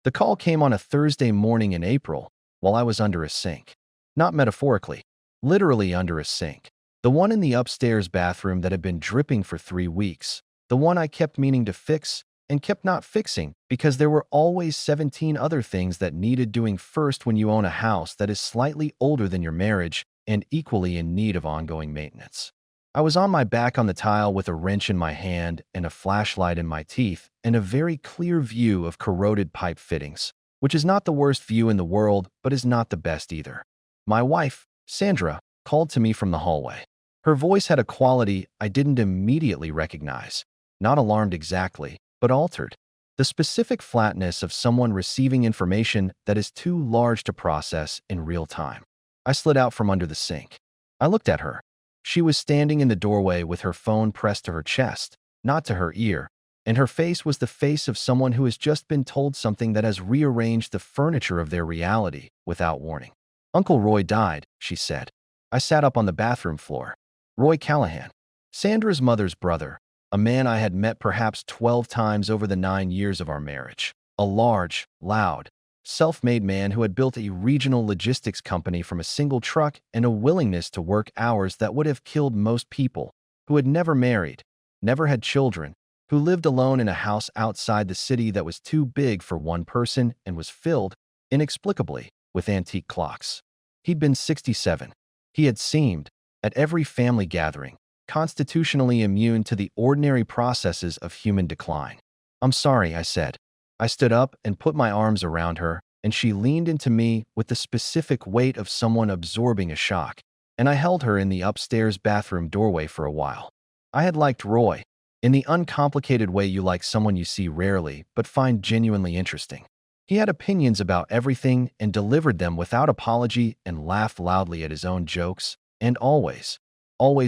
The call came on a Thursday morning in April while I was under a sink. Not metaphorically, literally under a sink. The one in the upstairs bathroom that had been dripping for 3 weeks. The one I kept meaning to fix and kept not fixing because there were always 17 other things that needed doing first when you own a house that is slightly older than your marriage and equally in need of ongoing maintenance. I was on my back on the tile with a wrench in my hand and a flashlight in my teeth and a very clear view of corroded pipe fittings, which is not the worst view in the world, but is not the best either. My wife, Sandra, called to me from the hallway. Her voice had a quality I didn't immediately recognize. Not alarmed exactly, but altered. The specific flatness of someone receiving information that is too large to process in real time. I slid out from under the sink. I looked at her. She was standing in the doorway with her phone pressed to her chest, not to her ear, and her face was the face of someone who has just been told something that has rearranged the furniture of their reality without warning. "Uncle Roy died," she said. I sat up on the bathroom floor. Roy Callahan, Sandra's mother's brother, a man I had met perhaps 12 times over the 9 years of our marriage. A large, loud, self-made man who had built a regional logistics company from a single truck and a willingness to work hours that would have killed most people, who had never married, never had children, who lived alone in a house outside the city that was too big for one person and was filled, inexplicably, with antique clocks. He'd been 67. He had seemed, at every family gathering, constitutionally immune to the ordinary processes of human decline. "I'm sorry," I said. I stood up and put my arms around her, and she leaned into me with the specific weight of someone absorbing a shock, and I held her in the upstairs bathroom doorway for a while. I had liked Roy, in the uncomplicated way you like someone you see rarely but find genuinely interesting. He had opinions about everything and delivered them without apology and laughed loudly at his own jokes, and always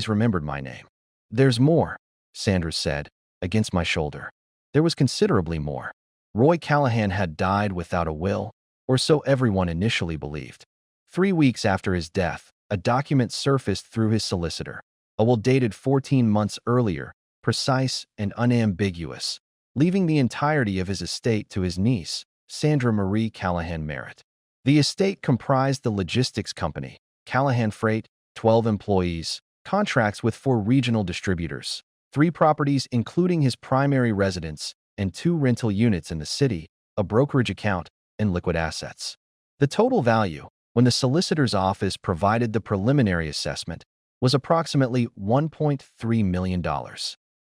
remembered my name. "There's more," Sandra said, against my shoulder. There was considerably more. Roy Callahan had died without a will, or so everyone initially believed. 3 weeks after his death, a document surfaced through his solicitor, a will dated 14 months earlier, precise and unambiguous, leaving the entirety of his estate to his niece, Sandra Marie Callahan Merritt. The estate comprised the logistics company, Callahan Freight, 12 employees, contracts with 4 regional distributors, 3 properties including his primary residence, and 2 rental units in the city, a brokerage account, and liquid assets. The total value, when the solicitor's office provided the preliminary assessment, was approximately $1.3 million.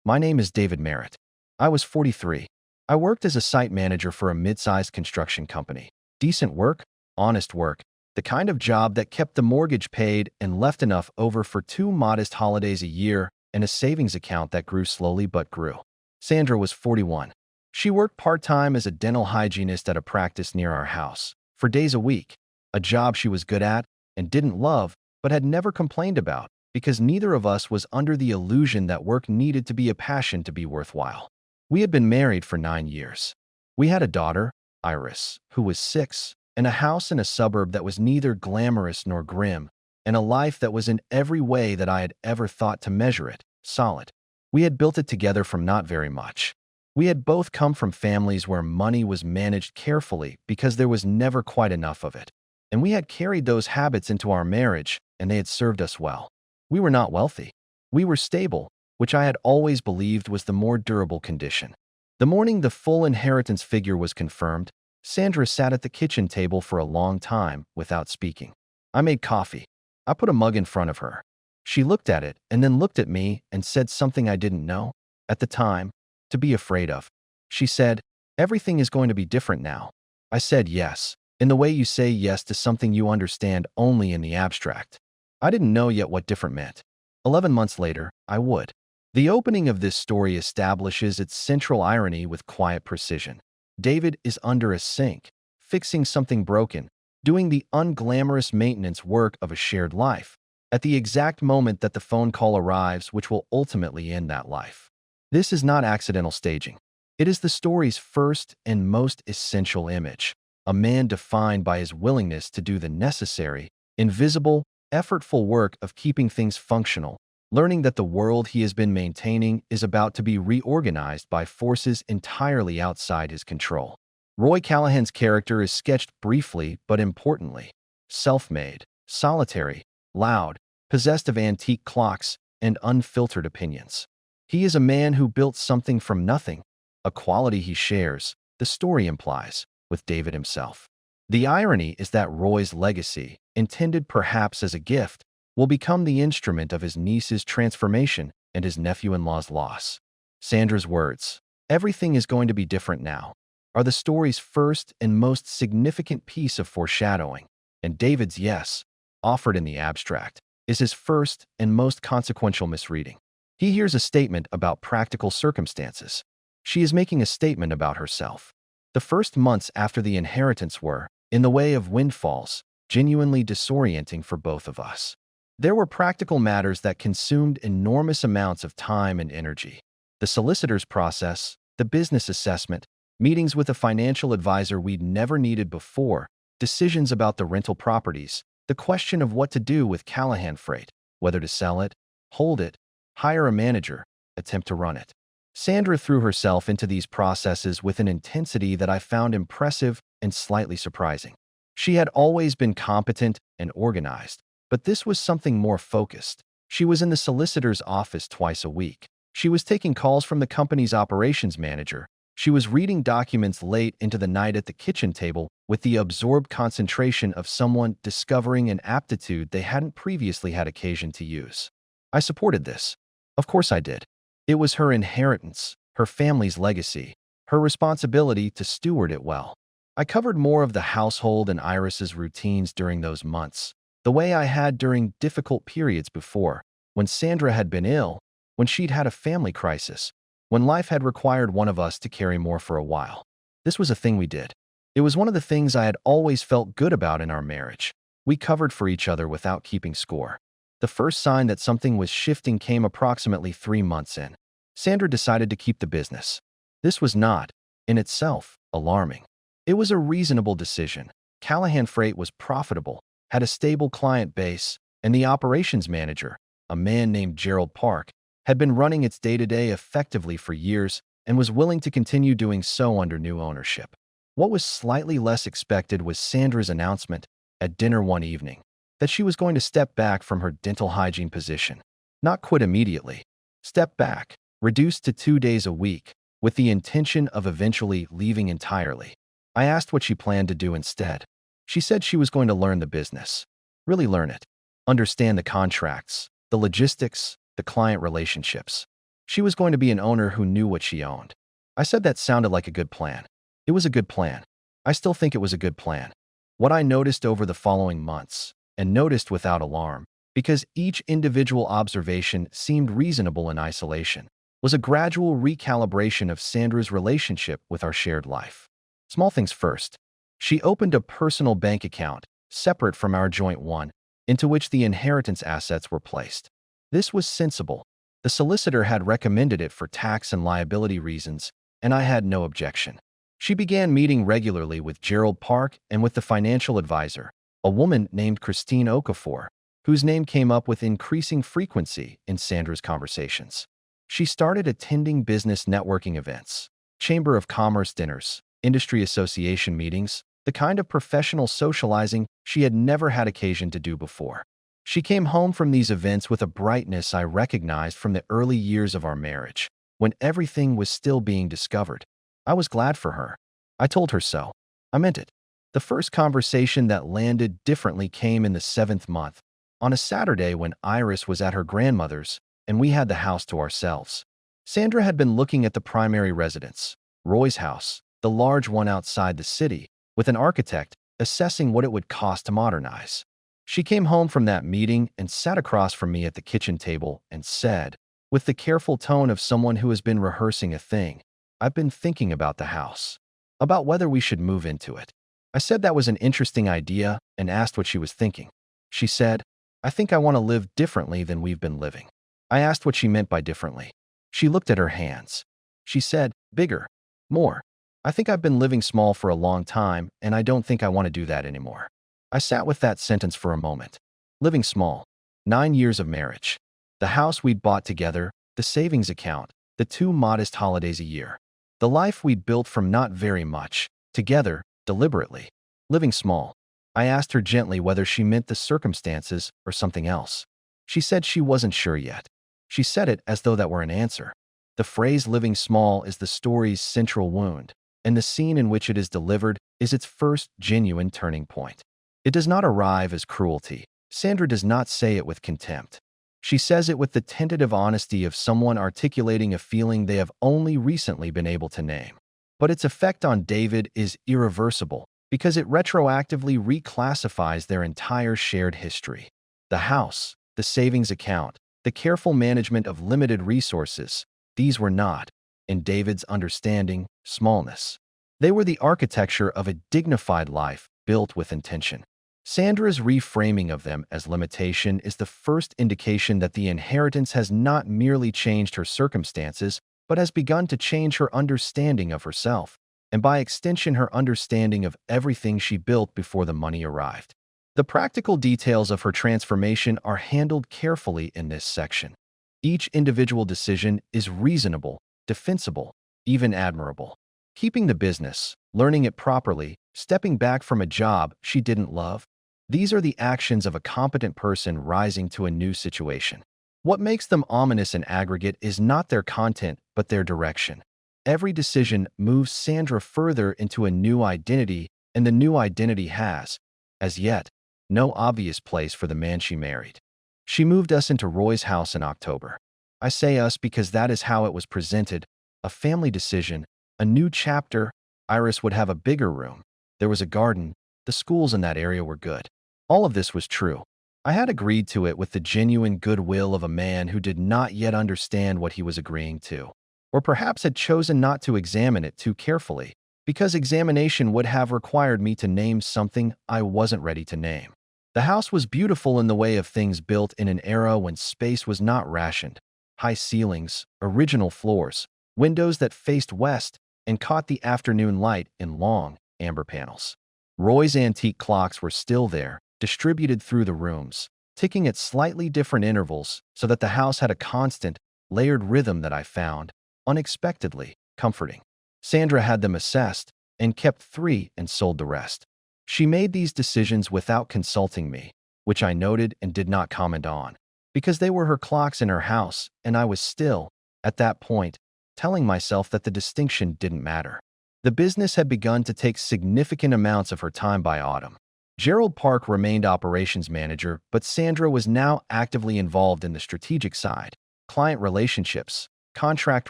My name is David Merritt. I was 43. I worked as a site manager for a mid-sized construction company. Decent work, honest work, the kind of job that kept the mortgage paid and left enough over for 2 modest holidays a year and a savings account that grew slowly but grew. Sandra was 41. She worked part-time as a dental hygienist at a practice near our house, for days a week, a job she was good at and didn't love but had never complained about because neither of us was under the illusion that work needed to be a passion to be worthwhile. We had been married for 9 years. We had a daughter, Iris, who was 6, and a house in a suburb that was neither glamorous nor grim, and a life that was in every way that I had ever thought to measure it, solid. We had built it together from not very much. We had both come from families where money was managed carefully because there was never quite enough of it. And we had carried those habits into our marriage, and they had served us well. We were not wealthy. We were stable, which I had always believed was the more durable condition. The morning the full inheritance figure was confirmed, Sandra sat at the kitchen table for a long time without speaking. I made coffee. I put a mug in front of her. She looked at it and then looked at me and said something I didn't know, at the time, to be afraid of. She said, "Everything is going to be different now." I said yes, in the way you say yes to something you understand only in the abstract. I didn't know yet what different meant. 11 months later, I would. The opening of this story establishes its central irony with quiet precision. David is under a sink, fixing something broken, doing the unglamorous maintenance work of a shared life, at the exact moment that the phone call arrives which will ultimately end that life. This is not accidental staging. It is the story's first and most essential image, a man defined by his willingness to do the necessary, invisible, effortful work of keeping things functional, learning that the world he has been maintaining is about to be reorganized by forces entirely outside his control. Roy Callahan's character is sketched briefly but importantly. Self-made, solitary, loud, possessed of antique clocks and unfiltered opinions. He is a man who built something from nothing, a quality he shares, the story implies, with David himself. The irony is that Roy's legacy, intended perhaps as a gift, will become the instrument of his niece's transformation and his nephew-in-law's loss. Sandra's words, "Everything is going to be different now," are the story's first and most significant piece of foreshadowing, and David's yes, offered in the abstract, is his first and most consequential misreading. He hears a statement about practical circumstances. She is making a statement about herself. The first months after the inheritance were, in the way of windfalls, genuinely disorienting for both of us. There were practical matters that consumed enormous amounts of time and energy. The solicitor's process, the business assessment, meetings with a financial advisor we'd never needed before, decisions about the rental properties, the question of what to do with Callahan Freight, whether to sell it, hold it, hire a manager, attempt to run it. Sandra threw herself into these processes with an intensity that I found impressive and slightly surprising. She had always been competent and organized, but this was something more focused. She was in the solicitor's office twice a week. She was taking calls from the company's operations manager. She was reading documents late into the night at the kitchen table with the absorbed concentration of someone discovering an aptitude they hadn't previously had occasion to use. I supported this. Of course I did. It was her inheritance, her family's legacy, her responsibility to steward it well. I covered more of the household and Iris's routines during those months, the way I had during difficult periods before, when Sandra had been ill, when she'd had a family crisis, when life had required one of us to carry more for a while. This was a thing we did. It was one of the things I had always felt good about in our marriage. We covered for each other without keeping score. The first sign that something was shifting came approximately 3 months in. Sandra decided to keep the business. This was not, in itself, alarming. It was a reasonable decision. Callahan Freight was profitable, had a stable client base, and the operations manager, a man named Gerald Park, had been running its day-to-day effectively for years and was willing to continue doing so under new ownership. What was slightly less expected was Sandra's announcement, at dinner one evening, that she was going to step back from her dental hygiene position. Not quit immediately. Step back, reduced to 2 days a week, with the intention of eventually leaving entirely. I asked what she planned to do instead. She said she was going to learn the business. Really learn it. Understand the contracts, the logistics, the client relationships. She was going to be an owner who knew what she owned. I said that sounded like a good plan. It was a good plan. I still think it was a good plan. What I noticed over the following months, and noticed without alarm, because each individual observation seemed reasonable in isolation, was a gradual recalibration of Sandra's relationship with our shared life. Small things first. She opened a personal bank account, separate from our joint one, into which the inheritance assets were placed. This was sensible. The solicitor had recommended it for tax and liability reasons, and I had no objection. She began meeting regularly with Gerald Park and with the financial advisor, a woman named Christine Okafor, whose name came up with increasing frequency in Sandra's conversations. She started attending business networking events, Chamber of Commerce dinners, industry association meetings, the kind of professional socializing she had never had occasion to do before. She came home from these events with a brightness I recognized from the early years of our marriage, when everything was still being discovered. I was glad for her. I told her so. I meant it. The first conversation that landed differently came in the 7th month, on a Saturday when Iris was at her grandmother's and we had the house to ourselves. Sandra had been looking at the primary residence, Roy's house, the large one outside the city, with an architect, assessing what it would cost to modernize. She came home from that meeting and sat across from me at the kitchen table and said, with the careful tone of someone who has been rehearsing a thing, "I've been thinking about the house, about whether we should move into it." I said that was an interesting idea and asked what she was thinking. She said, "I think I want to live differently than we've been living." I asked what she meant by differently. She looked at her hands. She said, "Bigger. More. I think I've been living small for a long time, and I don't think I want to do that anymore." I sat with that sentence for a moment. Living small. 9 years of marriage. The house we'd bought together, the savings account, the 2 modest holidays a year. The life we'd built from not very much, Together, deliberately. Living small. I asked her gently whether she meant the circumstances or something else. She said she wasn't sure yet. She said it as though that were an answer. The phrase living small is the story's central wound, and the scene in which it is delivered is its first genuine turning point. It does not arrive as cruelty. Sandra does not say it with contempt. She says it with the tentative honesty of someone articulating a feeling they have only recently been able to name. But its effect on David is irreversible because it retroactively reclassifies their entire shared history. The house, the savings account, the careful management of limited resources, these were not, in David's understanding, smallness. They were the architecture of a dignified life built with intention. Sandra's reframing of them as limitation is the first indication that the inheritance has not merely changed her circumstances, but has begun to change her understanding of herself, and by extension her understanding of everything she built before the money arrived. The practical details of her transformation are handled carefully in this section. Each individual decision is reasonable, defensible, even admirable. Keeping the business, learning it properly, stepping back from a job she didn't love, these are the actions of a competent person rising to a new situation. What makes them ominous in aggregate is not their content, but their direction. Every decision moves Sandra further into a new identity, and the new identity has, as yet, no obvious place for the man she married. She moved us into Roy's house in October. I say us because that is how it was presented, a family decision, a new chapter. Iris would have a bigger room. There was a garden. The schools in that area were good. All of this was true. I had agreed to it with the genuine goodwill of a man who did not yet understand what he was agreeing to, or perhaps had chosen not to examine it too carefully, because examination would have required me to name something I wasn't ready to name. The house was beautiful in the way of things built in an era when space was not rationed. High ceilings, original floors, windows that faced west and caught the afternoon light in long, amber panels. Roy's antique clocks were still there, distributed through the rooms, ticking at slightly different intervals so that the house had a constant, layered rhythm that I found, unexpectedly, comforting. Sandra had them assessed and kept 3 and sold the rest. She made these decisions without consulting me, which I noted and did not comment on, because they were her clocks in her house, and I was still, at that point, telling myself that the distinction didn't matter. The business had begun to take significant amounts of her time by autumn. Gerald Park remained operations manager, but Sandra was now actively involved in the strategic side, client relationships, contract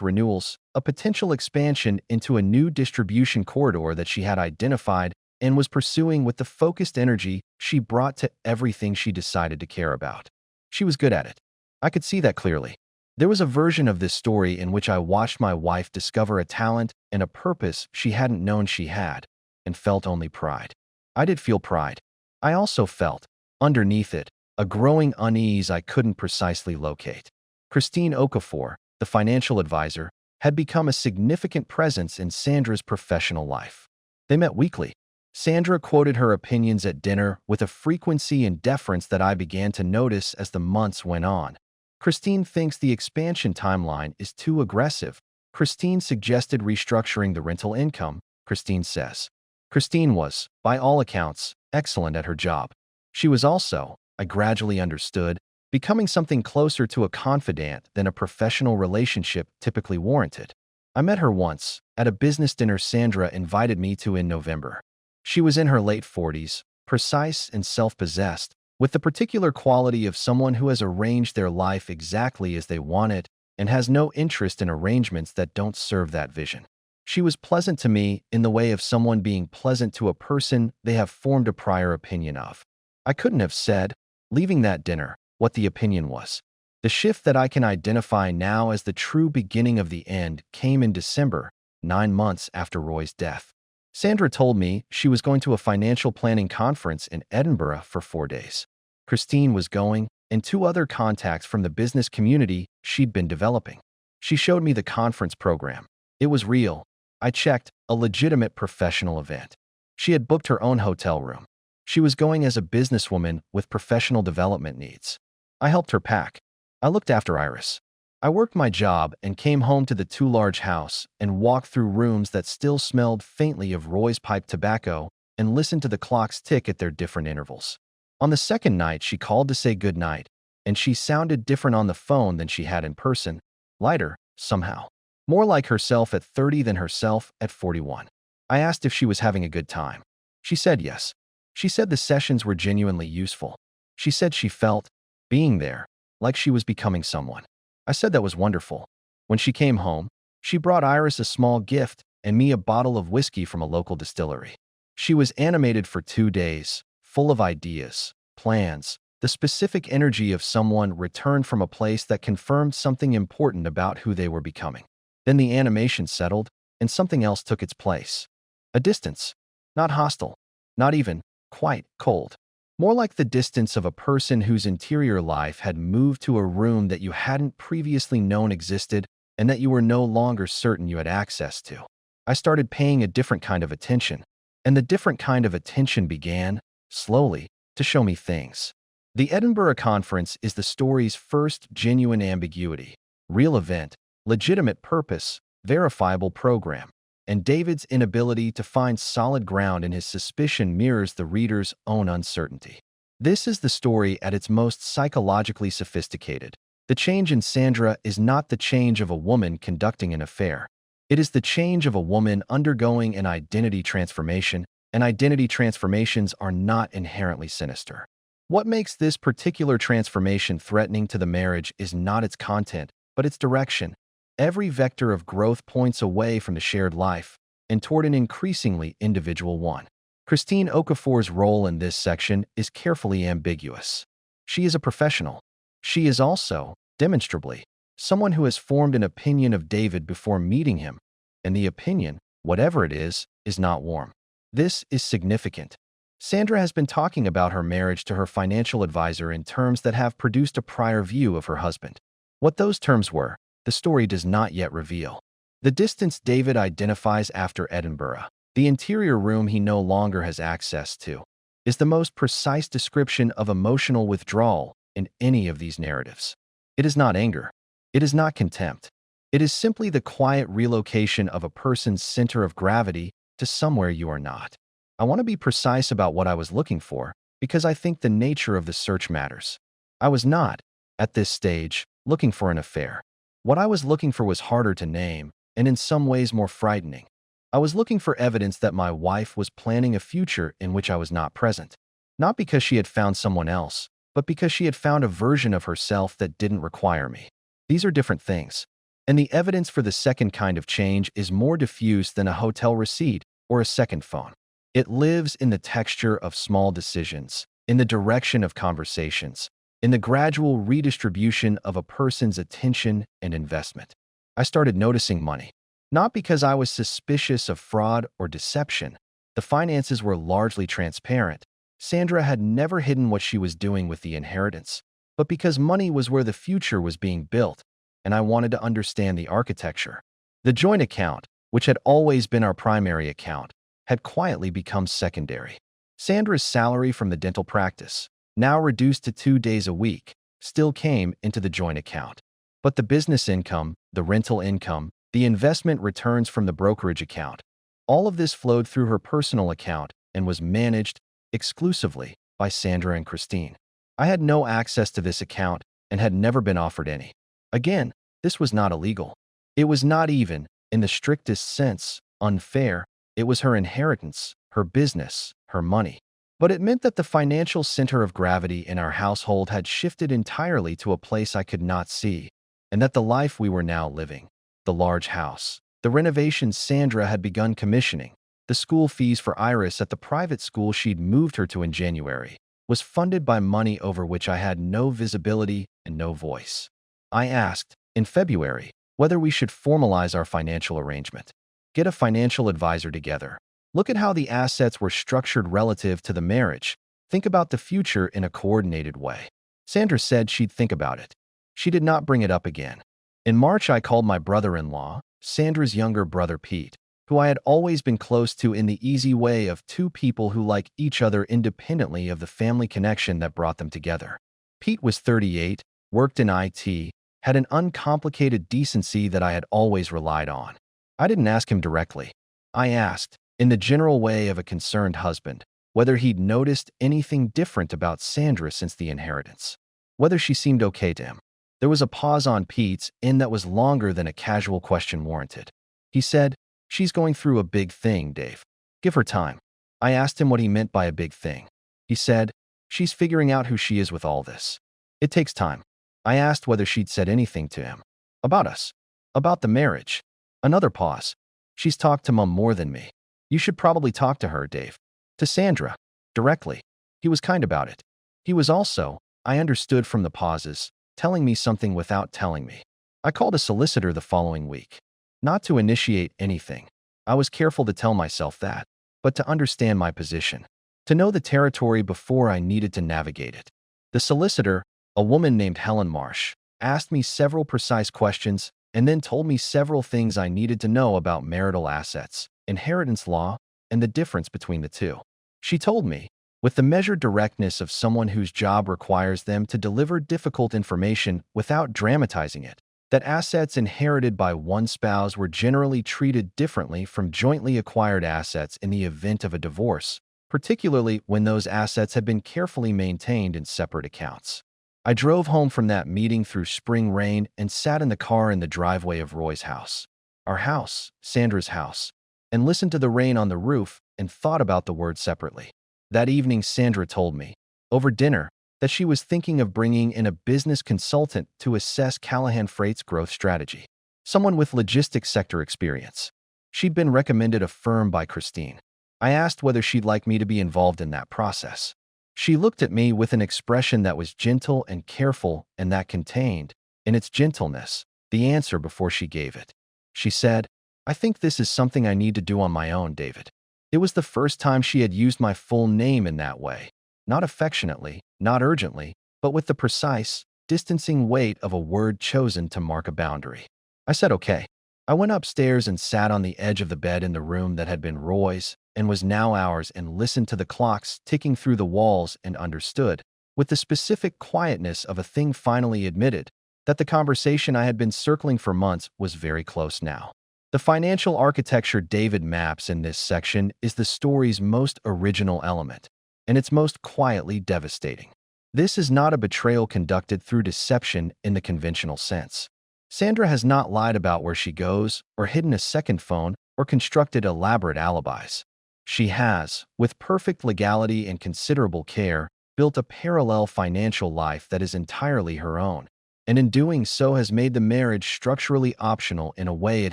renewals, a potential expansion into a new distribution corridor that she had identified and was pursuing with the focused energy she brought to everything she decided to care about. She was good at it. I could see that clearly. There was a version of this story in which I watched my wife discover a talent and a purpose she hadn't known she had, and felt only pride. I did feel pride. I also felt, underneath it, a growing unease I couldn't precisely locate. Christine Okafor, the financial advisor, had become a significant presence in Sandra's professional life. They met weekly. Sandra quoted her opinions at dinner with a frequency and deference that I began to notice as the months went on. Christine thinks the expansion timeline is too aggressive. Christine suggested restructuring the rental income, Christine says. Christine was, by all accounts, excellent at her job. She was also, I gradually understood, becoming something closer to a confidant than a professional relationship typically warranted. I met her once, at a business dinner Sandra invited me to in November. She was in her late 40s, precise and self-possessed, with the particular quality of someone who has arranged their life exactly as they want it and has no interest in arrangements that don't serve that vision. She was pleasant to me in the way of someone being pleasant to a person they have formed a prior opinion of. I couldn't have said, leaving that dinner, what the opinion was. The shift that I can identify now as the true beginning of the end came in December, 9 months after Roy's death. Sandra told me she was going to a financial planning conference in Edinburgh for 4 days. Christine was going, and 2 other contacts from the business community she'd been developing. She showed me the conference program. It was real. I checked, a legitimate professional event. She had booked her own hotel room. She was going as a businesswoman with professional development needs. I helped her pack. I looked after Iris. I worked my job and came home to the too large house and walked through rooms that still smelled faintly of Roy's pipe tobacco and listened to the clocks tick at their different intervals. On the second night, she called to say good night, and she sounded different on the phone than she had in person, lighter, somehow. More like herself at 30 than herself at 41. I asked if she was having a good time. She said yes. She said the sessions were genuinely useful. She said she felt, being there, like she was becoming someone. I said that was wonderful. When she came home, she brought Iris a small gift and me a bottle of whiskey from a local distillery. She was animated for 2 days, full of ideas, plans, the specific energy of someone returned from a place that confirmed something important about who they were becoming. Then the animation settled, and something else took its place. A distance. Not hostile. Not even quite cold. More like the distance of a person whose interior life had moved to a room that you hadn't previously known existed and that you were no longer certain you had access to. I started paying a different kind of attention, and the different kind of attention began, slowly, to show me things. The Edinburgh Conference is the story's first genuine ambiguity, real event, legitimate purpose, verifiable program, and David's inability to find solid ground in his suspicion mirrors the reader's own uncertainty. This is the story at its most psychologically sophisticated. The change in Sandra is not the change of a woman conducting an affair. It is the change of a woman undergoing an identity transformation, and identity transformations are not inherently sinister. What makes this particular transformation threatening to the marriage is not its content, but its direction. Every vector of growth points away from the shared life and toward an increasingly individual one. Christine Okafor's role in this section is carefully ambiguous. She is a professional. She is also, demonstrably, someone who has formed an opinion of David before meeting him, and the opinion, whatever it is not warm. This is significant. Sandra has been talking about her marriage to her financial advisor in terms that have produced a prior view of her husband. What those terms were, the story does not yet reveal. The distance David identifies after Edinburgh, the interior room he no longer has access to, is the most precise description of emotional withdrawal in any of these narratives. It is not anger. It is not contempt. It is simply the quiet relocation of a person's center of gravity to somewhere you are not. I want to be precise about what I was looking for because I think the nature of the search matters. I was not, at this stage, looking for an affair. What I was looking for was harder to name, and in some ways more frightening. I was looking for evidence that my wife was planning a future in which I was not present. Not because she had found someone else, but because she had found a version of herself that didn't require me. These are different things. And the evidence for the second kind of change is more diffuse than a hotel receipt or a second phone. It lives in the texture of small decisions, in the direction of conversations, in the gradual redistribution of a person's attention and investment. I started noticing money. Not because I was suspicious of fraud or deception. The finances were largely transparent. Sandra had never hidden what she was doing with the inheritance, but because money was where the future was being built, and I wanted to understand the architecture. The joint account, which had always been our primary account, had quietly become secondary. Sandra's salary from the dental practice, now reduced to 2 days a week, still came into the joint account. But the business income, the rental income, the investment returns from the brokerage account, all of this flowed through her personal account and was managed exclusively by Sandra and Christine. I had no access to this account and had never been offered any. Again, this was not illegal. It was not even, in the strictest sense, unfair. It was her inheritance, her business, her money. But it meant that the financial center of gravity in our household had shifted entirely to a place I could not see, and that the life we were now living, the large house, the renovations Sandra had begun commissioning, the school fees for Iris at the private school she'd moved her to in January, was funded by money over which I had no visibility and no voice. I asked, in February, whether we should formalize our financial arrangement. Get a financial advisor together. Look at how the assets were structured relative to the marriage. Think about the future in a coordinated way. Sandra said she'd think about it. She did not bring it up again. In March, I called my brother-in-law, Sandra's younger brother Pete, who I had always been close to in the easy way of two people who like each other independently of the family connection that brought them together. Pete was 38, worked in IT, had an uncomplicated decency that I had always relied on. I didn't ask him directly. I asked, in the general way of a concerned husband, whether he'd noticed anything different about Sandra since the inheritance, whether she seemed okay to him. There was a pause on Pete's end that was longer than a casual question warranted. He said, "She's going through a big thing, Dave. Give her time." I asked him what he meant by a big thing. He said, "She's figuring out who she is with all this. It takes time." I asked whether she'd said anything to him. About us. About the marriage. Another pause. "She's talked to Mom more than me. You should probably talk to her, Dave." To Sandra. Directly. He was kind about it. He was also, I understood from the pauses, telling me something without telling me. I called a solicitor the following week. Not to initiate anything. I was careful to tell myself that, but to understand my position. To know the territory before I needed to navigate it. The solicitor, a woman named Helen Marsh, asked me several precise questions and then told me several things I needed to know about marital assets, inheritance law, and the difference between the two. She told me, with the measured directness of someone whose job requires them to deliver difficult information without dramatizing it, that assets inherited by one spouse were generally treated differently from jointly acquired assets in the event of a divorce, particularly when those assets had been carefully maintained in separate accounts. I drove home from that meeting through spring rain and sat in the car in the driveway of Roy's house, our house, Sandra's house, and listened to the rain on the roof and thought about the words separately. That evening, Sandra told me, over dinner, that she was thinking of bringing in a business consultant to assess Callahan Freight's growth strategy, someone with logistics sector experience. She'd been recommended a firm by Christine. I asked whether she'd like me to be involved in that process. She looked at me with an expression that was gentle and careful and that contained, in its gentleness, the answer before she gave it. She said, "I think this is something I need to do on my own, David." It was the first time she had used my full name in that way, not affectionately, not urgently, but with the precise, distancing weight of a word chosen to mark a boundary. I said okay. I went upstairs and sat on the edge of the bed in the room that had been Roy's and was now ours and listened to the clocks ticking through the walls and understood, with the specific quietness of a thing finally admitted, that the conversation I had been circling for months was very close now. The financial architecture David maps in this section is the story's most original element, and its most quietly devastating. This is not a betrayal conducted through deception in the conventional sense. Sandra has not lied about where she goes, or hidden a second phone, or constructed elaborate alibis. She has, with perfect legality and considerable care, built a parallel financial life that is entirely her own, and in doing so has made the marriage structurally optional in a way it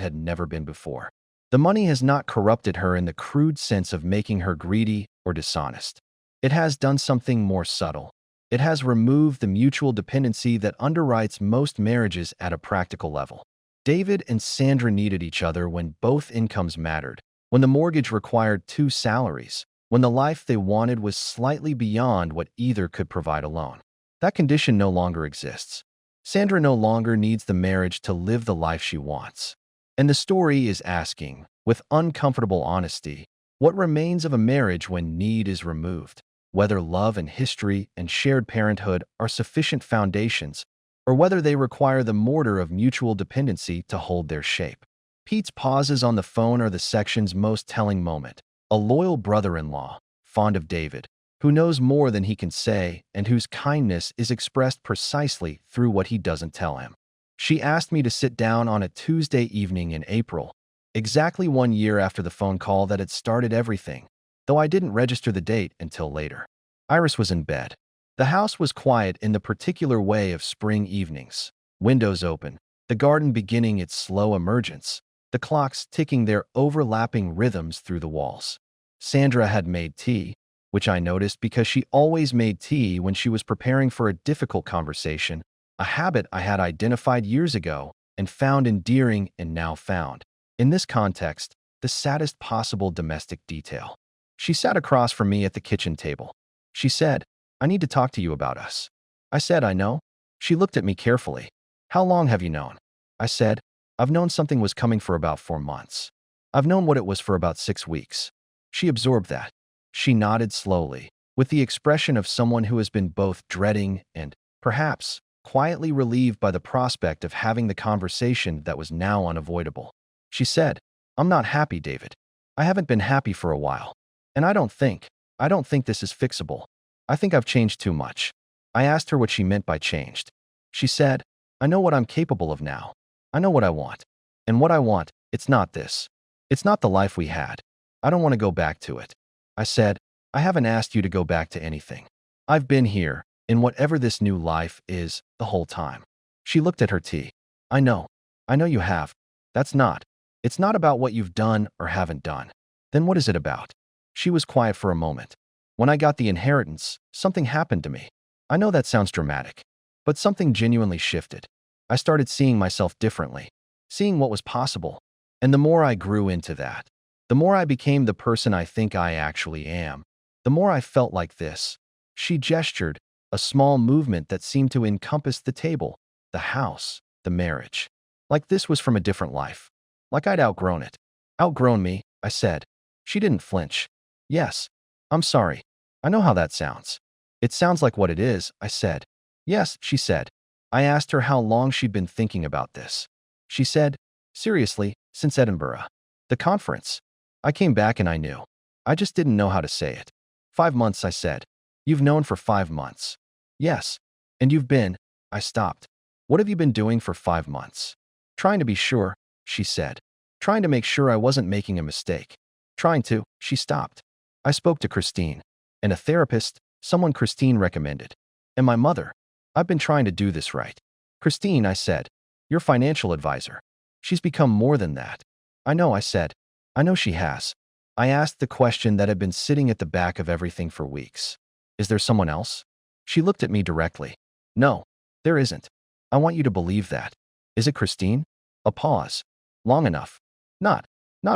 had never been before. The money has not corrupted her in the crude sense of making her greedy or dishonest. It has done something more subtle. It has removed the mutual dependency that underwrites most marriages at a practical level. David and Sandra needed each other when both incomes mattered, when the mortgage required 2 salaries, when the life they wanted was slightly beyond what either could provide alone. That condition no longer exists. Sandra no longer needs the marriage to live the life she wants. And the story is asking, with uncomfortable honesty, what remains of a marriage when need is removed, whether love and history and shared parenthood are sufficient foundations, or whether they require the mortar of mutual dependency to hold their shape. Pete's pauses on the phone are the section's most telling moment. A loyal brother-in-law, fond of David, who knows more than he can say and whose kindness is expressed precisely through what he doesn't tell him. She asked me to sit down on a Tuesday evening in April, exactly 1 year after the phone call that had started everything, though I didn't register the date until later. Iris was in bed. The house was quiet in the particular way of spring evenings, windows open, the garden beginning its slow emergence, the clocks ticking their overlapping rhythms through the walls. Sandra had made tea, which I noticed because she always made tea when she was preparing for a difficult conversation, a habit I had identified years ago and found endearing and now found, in this context, the saddest possible domestic detail. She sat across from me at the kitchen table. She said, "I need to talk to you about us." I said, "I know." She looked at me carefully. "How long have you known?" I said, "I've known something was coming for about 4 months. I've known what it was for about 6 weeks." She absorbed that. She nodded slowly, with the expression of someone who has been both dreading and, perhaps, quietly relieved by the prospect of having the conversation that was now unavoidable. She said, "I'm not happy, David. I haven't been happy for a while. And I don't think this is fixable. I think I've changed too much." I asked her what she meant by changed. She said, "I know what I'm capable of now. I know what I want. And what I want, it's not this. It's not the life we had. I don't want to go back to it." I said, "I haven't asked you to go back to anything. I've been here, in whatever this new life is, the whole time." She looked at her tea. I know you have. That's not. It's not about what you've done or haven't done. Then what is it about?" She was quiet for a moment. "When I got the inheritance, something happened to me. I know that sounds dramatic, but something genuinely shifted. I started seeing myself differently, seeing what was possible. And the more I grew into that, the more I became the person I think I actually am, the more I felt like this." She gestured, a small movement that seemed to encompass the table, the house, the marriage. Like this was from a different life. Like I'd outgrown it. "Outgrown me," I said. She didn't flinch. "Yes. I'm sorry. I know how that sounds." "It sounds like what it is," I said. "Yes," she said. I asked her how long she'd been thinking about this. She said, "Seriously, since Edinburgh. The conference. I came back and I knew. I just didn't know how to say it." 5 months, I said. "You've known for 5 months." "Yes. And you've been—" I stopped. "What have you been doing for 5 months?" "Trying to be sure," she said. "Trying to make sure I wasn't making a mistake. Trying to—" She stopped. "I spoke to Christine, and a therapist, someone Christine recommended. And my mother. I've been trying to do this right." "Christine," I said. "Your financial advisor. She's become more than that." "I know," I said. "I know she has." I asked the question that had been sitting at the back of everything for weeks. "Is there someone else?" She looked at me directly. "No, there isn't. I want you to believe that." "Is it Christine?" A pause. "Long enough." Not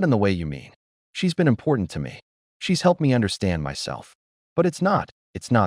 in the way you mean. She's been important to me. She's helped me understand myself. But it's not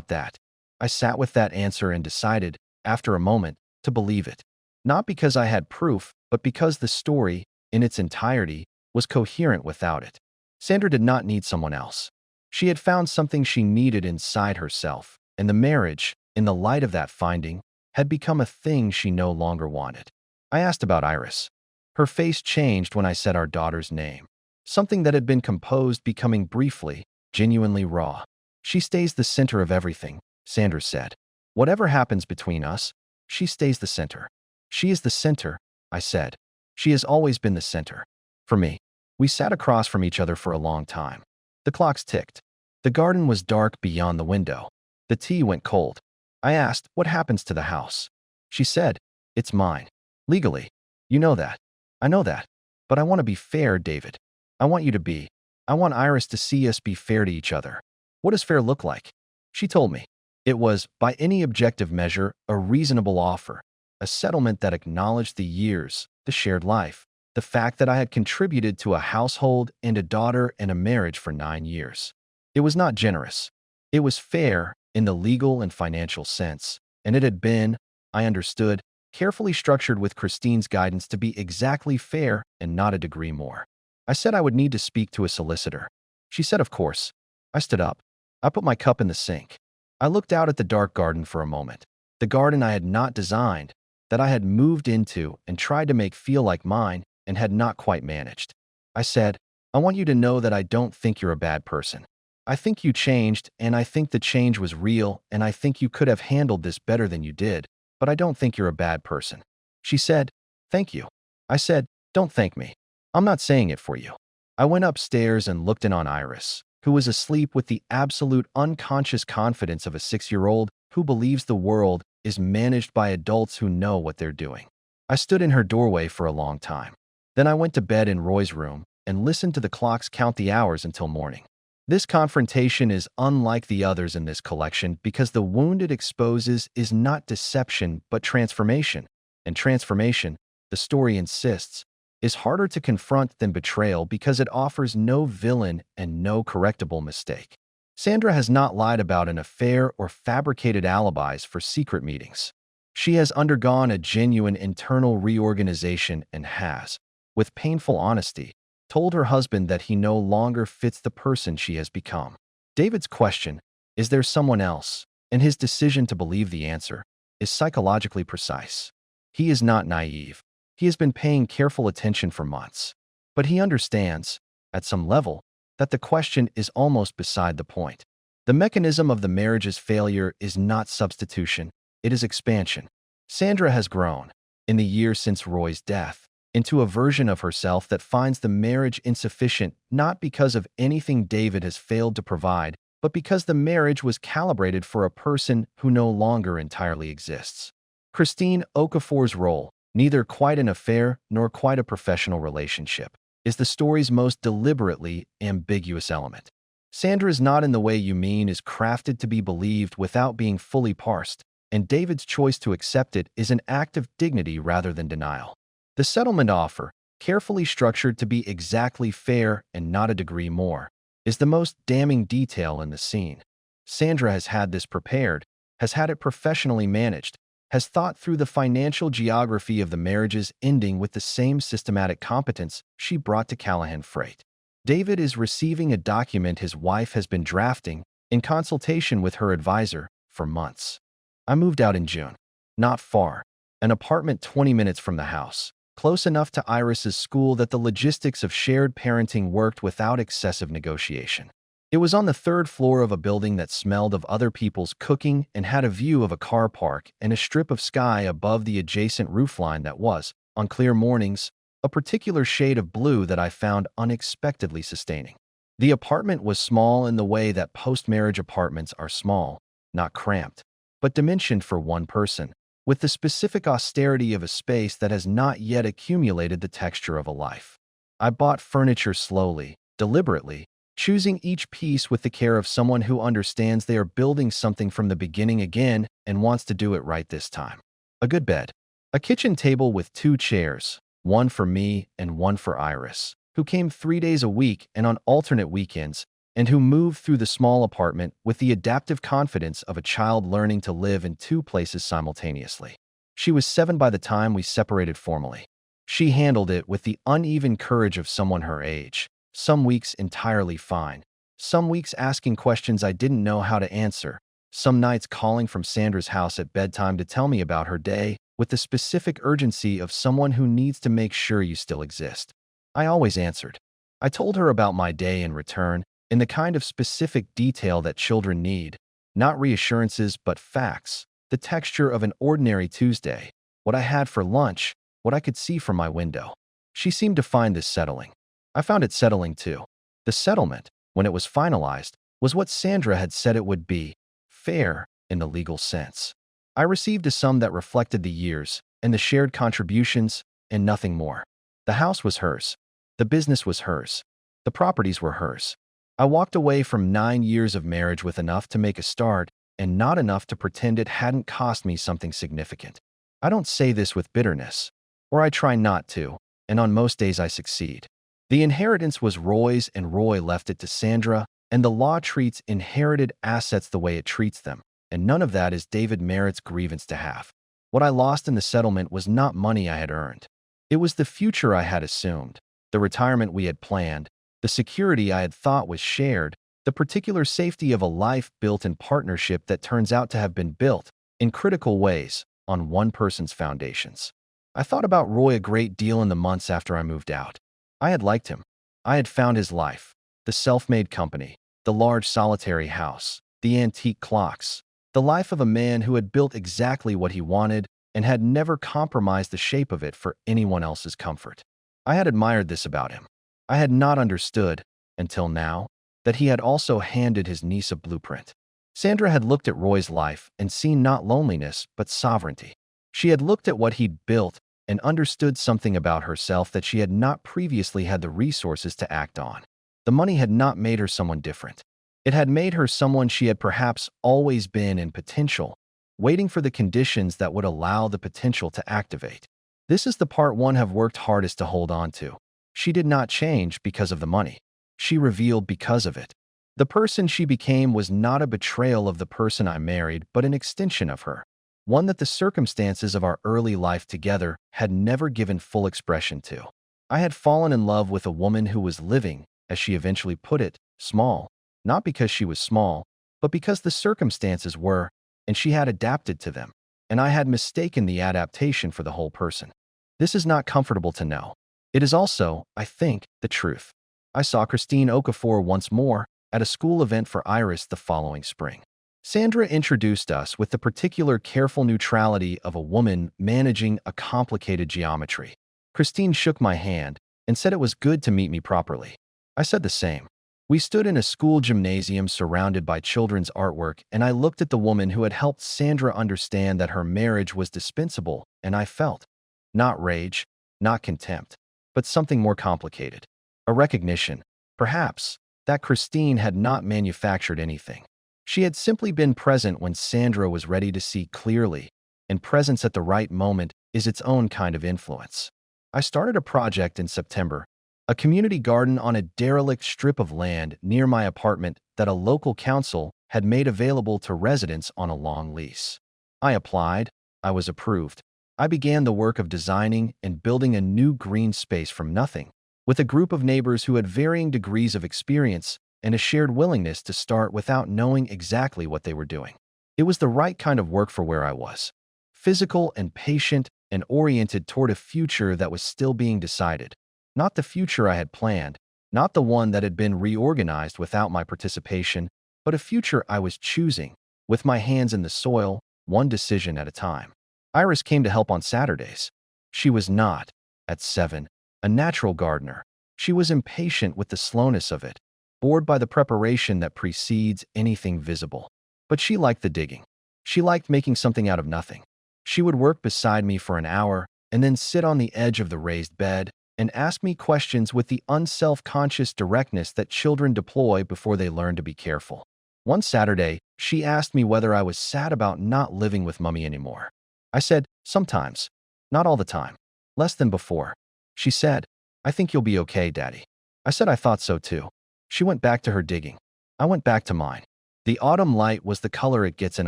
that." I sat with that answer and decided, after a moment, to believe it. Not because I had proof, but because the story, in its entirety, was coherent without it. Sandra did not need someone else. She had found something she needed inside herself, and the marriage, in the light of that finding, had become a thing she no longer wanted. I asked about Iris. Her face changed when I said our daughter's name. Something that had been composed becoming briefly, genuinely raw. "She stays the center of everything," Sandra said. "Whatever happens between us, she stays the center." "She is the center," I said. "She has always been the center. For me." We sat across from each other for a long time. The clocks ticked. The garden was dark beyond the window. The tea went cold. I asked, "What happens to the house?" She said, "It's mine. Legally. You know that." "I know that. But I want to be fair, David. I want you to be. I want Iris to see us be fair to each other." "What does fair look like?" She told me. It was, by any objective measure, a reasonable offer. A settlement that acknowledged the years, the shared life, the fact that I had contributed to a household and a daughter and a marriage for 9 years. It was not generous. It was fair in the legal and financial sense, and it had been, I understood, carefully structured with Christine's guidance to be exactly fair and not a degree more. I said I would need to speak to a solicitor. She said, "Of course." I stood up. I put my cup in the sink. I looked out at the dark garden for a moment. The garden I had not designed, that I had moved into and tried to make feel like mine and had not quite managed. I said, "I want you to know that I don't think you're a bad person. I think you changed, and I think the change was real, and I think you could have handled this better than you did, but I don't think you're a bad person." She said, "Thank you." I said, "Don't thank me. I'm not saying it for you." I went upstairs and looked in on Iris, who was asleep with the absolute unconscious confidence of a 6-year-old who believes the world is managed by adults who know what they're doing. I stood in her doorway for a long time. Then I went to bed in Roy's room and listened to the clocks count the hours until morning. This confrontation is unlike the others in this collection because the wound it exposes is not deception but transformation. And transformation, the story insists, is harder to confront than betrayal because it offers no villain and no correctable mistake. Sandra has not lied about an affair or fabricated alibis for secret meetings. She has undergone a genuine internal reorganization and has, with painful honesty, told her husband that he no longer fits the person she has become. David's question, "Is there someone else?" and his decision to believe the answer, is psychologically precise. He is not naive. He has been paying careful attention for months. But he understands, at some level, that the question is almost beside the point. The mechanism of the marriage's failure is not substitution, it is expansion. Sandra has grown, in the years since Roy's death, into a version of herself that finds the marriage insufficient not because of anything David has failed to provide, but because the marriage was calibrated for a person who no longer entirely exists. Christine Okafor's role, neither quite an affair nor quite a professional relationship, is the story's most deliberately ambiguous element. Sandra's "not in the way you mean" is crafted to be believed without being fully parsed, and David's choice to accept it is an act of dignity rather than denial. The settlement offer, carefully structured to be exactly fair and not a degree more, is the most damning detail in the scene. Sandra has had this prepared, has had it professionally managed, has thought through the financial geography of the marriage's ending with the same systematic competence she brought to Callahan Freight. David is receiving a document his wife has been drafting, in consultation with her advisor, for months. I moved out in June. Not far. An apartment 20 minutes from the house. Close enough to Iris's school that the logistics of shared parenting worked without excessive negotiation. It was on the third floor of a building that smelled of other people's cooking and had a view of a car park and a strip of sky above the adjacent roofline that was, on clear mornings, a particular shade of blue that I found unexpectedly sustaining. The apartment was small in the way that post-marriage apartments are small, not cramped, but dimensioned for one person, with the specific austerity of a space that has not yet accumulated the texture of a life. I bought furniture slowly, deliberately, choosing each piece with the care of someone who understands they are building something from the beginning again and wants to do it right this time. A good bed. A kitchen table with 2 chairs, one for me and one for Iris, who came 3 days a week and on alternate weekends, and who moved through the small apartment with the adaptive confidence of a child learning to live in 2 places simultaneously. She was 7 by the time we separated formally. She handled it with the uneven courage of someone her age, some weeks entirely fine, some weeks asking questions I didn't know how to answer, some nights calling from Sandra's house at bedtime to tell me about her day, with the specific urgency of someone who needs to make sure you still exist. I always answered. I told her about my day in return, in the kind of specific detail that children need, not reassurances but facts, the texture of an ordinary Tuesday, what I had for lunch, what I could see from my window. She seemed to find this settling. I found it settling too. The settlement, when it was finalized, was what Sandra had said it would be, fair in the legal sense. I received a sum that reflected the years and the shared contributions and nothing more. The house was hers. The business was hers. The properties were hers. I walked away from 9 years of marriage with enough to make a start and not enough to pretend it hadn't cost me something significant. I don't say this with bitterness, or I try not to, and on most days I succeed. The inheritance was Roy's and Roy left it to Sandra, and the law treats inherited assets the way it treats them, and none of that is David Merritt's grievance to have. What I lost in the settlement was not money I had earned. It was the future I had assumed, the retirement we had planned, the security I had thought was shared, the particular safety of a life built in partnership that turns out to have been built, in critical ways, on one person's foundations. I thought about Roy a great deal in the months after I moved out. I had liked him. I had found his life, the self-made company, the large solitary house, the antique clocks, the life of a man who had built exactly what he wanted and had never compromised the shape of it for anyone else's comfort. I had admired this about him. I had not understood, until now, that he had also handed his niece a blueprint. Sandra had looked at Roy's life and seen not loneliness, but sovereignty. She had looked at what he'd built and understood something about herself that she had not previously had the resources to act on. The money had not made her someone different. It had made her someone she had perhaps always been in potential, waiting for the conditions that would allow the potential to activate. This is the part one have worked hardest to hold on to. She did not change because of the money. She revealed because of it. The person she became was not a betrayal of the person I married, but an extension of her. One that the circumstances of our early life together had never given full expression to. I had fallen in love with a woman who was living, as she eventually put it, small, not because she was small, but because the circumstances were, and she had adapted to them. and I had mistaken the adaptation for the whole person. This is not comfortable to know. It is also, I think, the truth. I saw Christine Okafor once more at a school event for Iris the following spring. Sandra introduced us with the particular careful neutrality of a woman managing a complicated geometry. Christine shook my hand and said it was good to meet me properly. I said the same. We stood in a school gymnasium surrounded by children's artwork, and I looked at the woman who had helped Sandra understand that her marriage was dispensable, and I felt, not rage, not contempt, but something more complicated. A recognition, perhaps, that Christine had not manufactured anything. She had simply been present when Sandra was ready to see clearly, and presence at the right moment is its own kind of influence. I started a project in September, a community garden on a derelict strip of land near my apartment that a local council had made available to residents on a long lease. I applied. I was approved. I began the work of designing and building a new green space from nothing, with a group of neighbors who had varying degrees of experience and a shared willingness to start without knowing exactly what they were doing. It was the right kind of work for where I was. Physical and patient and oriented toward a future that was still being decided. Not the future I had planned, not the one that had been reorganized without my participation, but a future I was choosing, with my hands in the soil, one decision at a time. Iris came to help on Saturdays. She was not, at 7, a natural gardener. She was impatient with the slowness of it, bored by the preparation that precedes anything visible. But she liked the digging. She liked making something out of nothing. She would work beside me for an hour and then sit on the edge of the raised bed and ask me questions with the unself-conscious directness that children deploy before they learn to be careful. One Saturday, she asked me whether I was sad about not living with Mummy anymore. I said, sometimes. Not all the time. Less than before. She said, I think you'll be okay, Daddy. I said I thought so too. She went back to her digging. I went back to mine. The autumn light was the color it gets in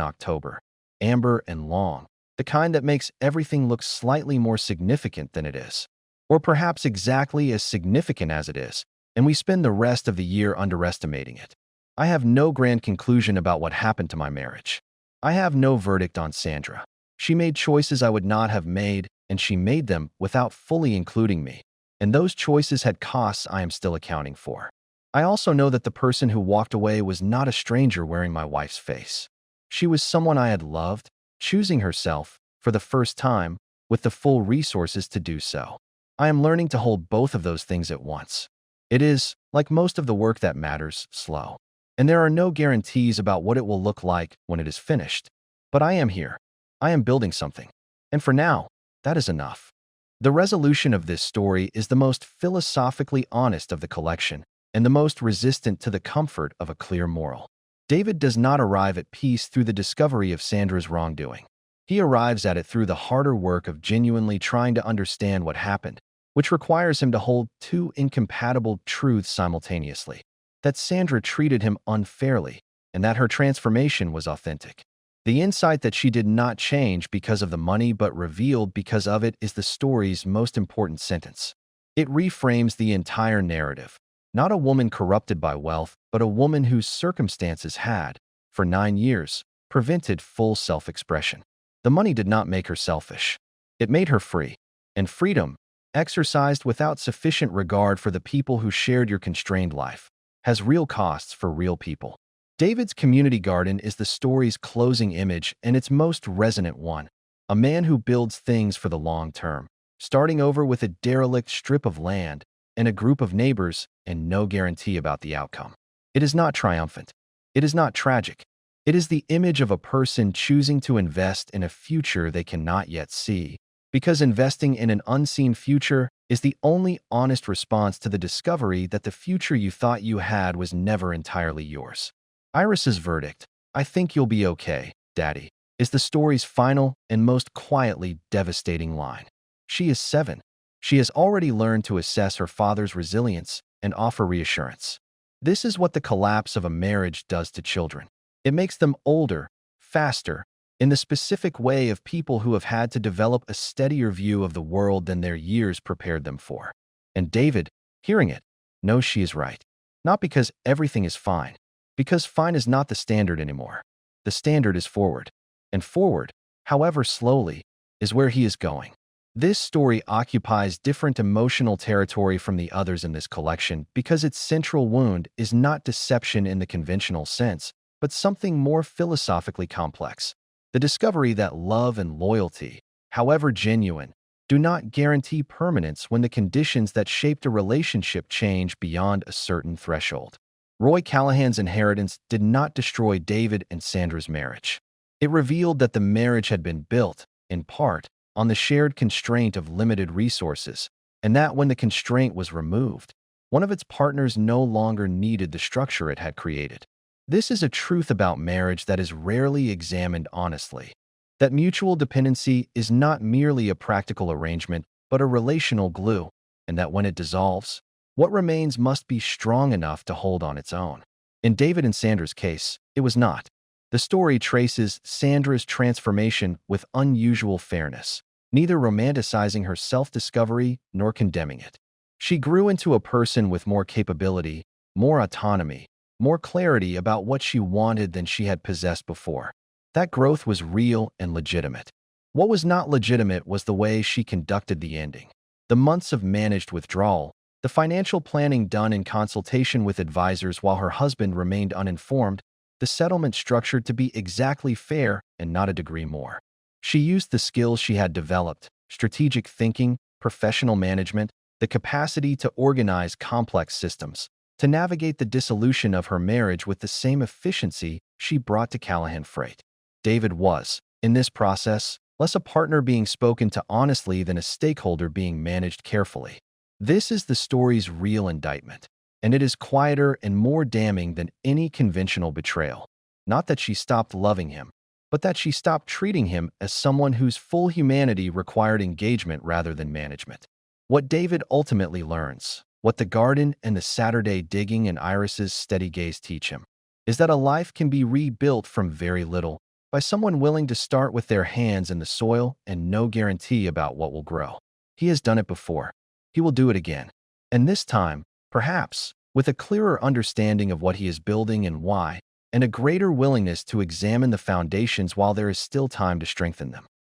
October. Amber and long. The kind that makes everything look slightly more significant than it is. Or perhaps exactly as significant as it is, and we spend the rest of the year underestimating it. I have no grand conclusion about what happened to my marriage. I have no verdict on Sandra. She made choices I would not have made, and she made them without fully including me. And those choices had costs I am still accounting for. I also know that the person who walked away was not a stranger wearing my wife's face. She was someone I had loved, choosing herself, for the first time, with the full resources to do so. I am learning to hold both of those things at once. It is, like most of the work that matters, slow. And there are no guarantees about what it will look like when it is finished. But I am here. I am building something. And for now, that is enough. The resolution of this story is the most philosophically honest of the collection, and the most resistant to the comfort of a clear moral. David does not arrive at peace through the discovery of Sandra's wrongdoing. He arrives at it through the harder work of genuinely trying to understand what happened, which requires him to hold two incompatible truths simultaneously: that Sandra treated him unfairly, and that her transformation was authentic. The insight that she did not change because of the money but revealed because of it is the story's most important sentence. It reframes the entire narrative. Not a woman corrupted by wealth, but a woman whose circumstances had, for 9 years, prevented full self-expression. The money did not make her selfish. It made her free. And freedom, exercised without sufficient regard for the people who shared your constrained life, has real costs for real people. David's community garden is the story's closing image and its most resonant one. A man who builds things for the long term, starting over with a derelict strip of land and a group of neighbors and no guarantee about the outcome. It is not triumphant. It is not tragic. It is the image of a person choosing to invest in a future they cannot yet see, because investing in an unseen future is the only honest response to the discovery that the future you thought you had was never entirely yours. Iris's verdict, "I think you'll be okay, Daddy," is the story's final and most quietly devastating line. She is 7. She has already learned to assess her father's resilience and offer reassurance. This is what the collapse of a marriage does to children. It makes them older, faster, in the specific way of people who have had to develop a steadier view of the world than their years prepared them for. And David, hearing it, knows she is right. Not because everything is fine, because fine is not the standard anymore. The standard is forward. And forward, however slowly, is where he is going. This story occupies different emotional territory from the others in this collection because its central wound is not deception in the conventional sense, but something more philosophically complex. The discovery that love and loyalty, however genuine, do not guarantee permanence when the conditions that shaped a relationship change beyond a certain threshold. Roy Callahan's inheritance did not destroy David and Sandra's marriage. It revealed that the marriage had been built, in part, on the shared constraint of limited resources, and that when the constraint was removed, one of its partners no longer needed the structure it had created. This is a truth about marriage that is rarely examined honestly. That mutual dependency is not merely a practical arrangement, but a relational glue, and that when it dissolves, what remains must be strong enough to hold on its own. In David and Sandra's case, it was not. The story traces Sandra's transformation with unusual fairness, neither romanticizing her self-discovery nor condemning it. She grew into a person with more capability, more autonomy, more clarity about what she wanted than she had possessed before. That growth was real and legitimate. What was not legitimate was the way she conducted the ending. The months of managed withdrawal, the financial planning done in consultation with advisors while her husband remained uninformed, the settlement structured to be exactly fair and not a degree more. She used the skills she had developed, strategic thinking, professional management, the capacity to organize complex systems, to navigate the dissolution of her marriage with the same efficiency she brought to Callahan Freight. David was, in this process, less a partner being spoken to honestly than a stakeholder being managed carefully. This is the story's real indictment, and it is quieter and more damning than any conventional betrayal. Not that she stopped loving him, but that she stopped treating him as someone whose full humanity required engagement rather than management. What David ultimately learns, what the garden and the Saturday digging and Iris's steady gaze teach him, is that a life can be rebuilt from very little by someone willing to start with their hands in the soil and no guarantee about what will grow. He has done it before. He will do it again. And this time, perhaps, with a clearer understanding of what he is building and why, and a greater willingness to examine the foundations while there is still time to strengthen them.